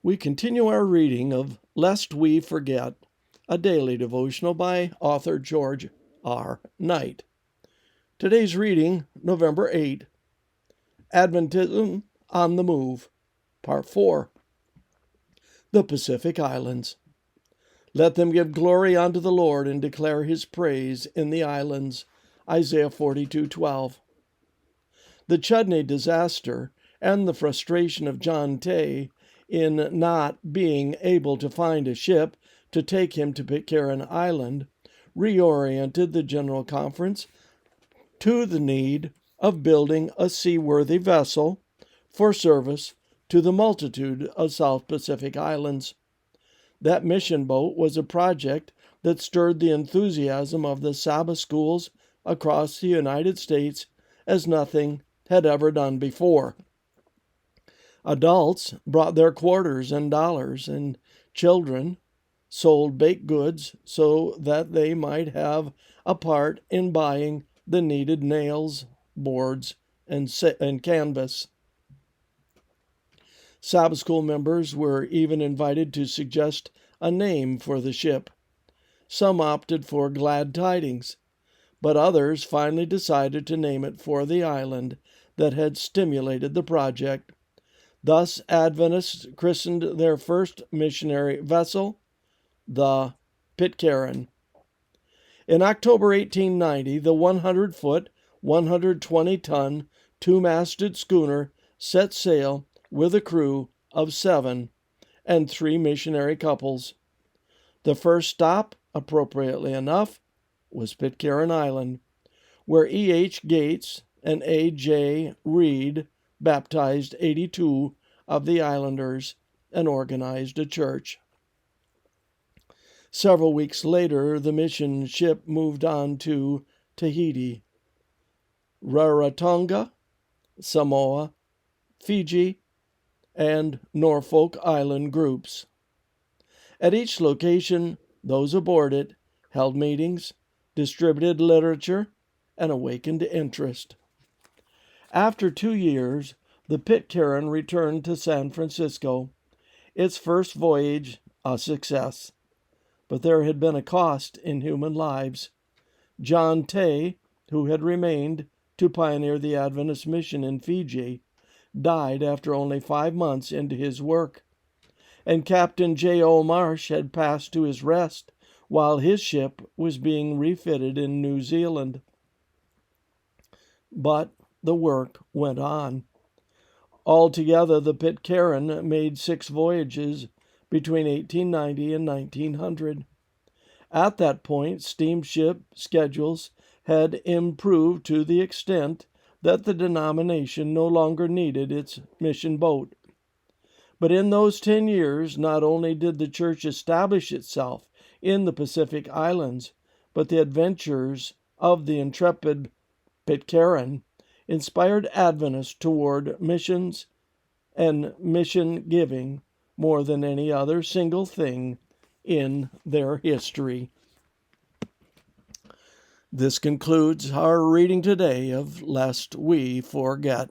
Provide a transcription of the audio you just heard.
We continue our reading of Lest We Forget, a daily devotional by author George R. Knight. Today's reading, November 8, Adventism on the Move, Part 4. The Pacific Islands. Let them give glory unto the Lord and declare his praise in the islands. Isaiah 42:12. The Chudney disaster and the frustration of John Tay in not being able to find a ship to take him to Pitcairn Island reoriented the General Conference to the need of building a seaworthy vessel for service to the multitude of South Pacific islands. That mission boat was a project that stirred the enthusiasm of the Sabbath schools across the United States as nothing had ever done before. Adults brought their quarters and dollars, and children sold baked goods so that they might have a part in buying the needed nails, boards, and canvas. Sabbath school members were even invited to suggest a name for the ship. Some opted for Glad Tidings, but others finally decided to name it for the island that had stimulated the project. Thus, Adventists christened their first missionary vessel the Pitcairn. In October 1890, the 100-foot, 120-ton, two-masted schooner set sail with a crew of 7 and 3 missionary couples. The first stop, appropriately enough, was Pitcairn Island, where E.H. Gates and A.J. Reed baptized 82 of the islanders and organized a church. Several weeks later, the mission ship moved on to Tahiti, Rarotonga, Samoa, Fiji, and Norfolk Island groups. At each location, those aboard it held meetings, distributed literature, and awakened interest. After 2 years, the Pitcairn returned to San Francisco, its first voyage a success. But there had been a cost in human lives. John Tay, who had remained to pioneer the Adventist mission in Fiji, died after only 5 months into his work, and Captain J.O. Marsh had passed to his rest while his ship was being refitted in New Zealand. But the work went on. Altogether, the Pitcairn made 6 voyages between 1890 and 1900. At that point, steamship schedules had improved to the extent that the denomination no longer needed its mission boat. But in those 10 years, not only did the church establish itself in the Pacific Islands, but the adventures of the intrepid Pitcairn inspired Adventists toward missions and mission giving more than any other single thing in their history. This concludes our reading today of Lest We Forget.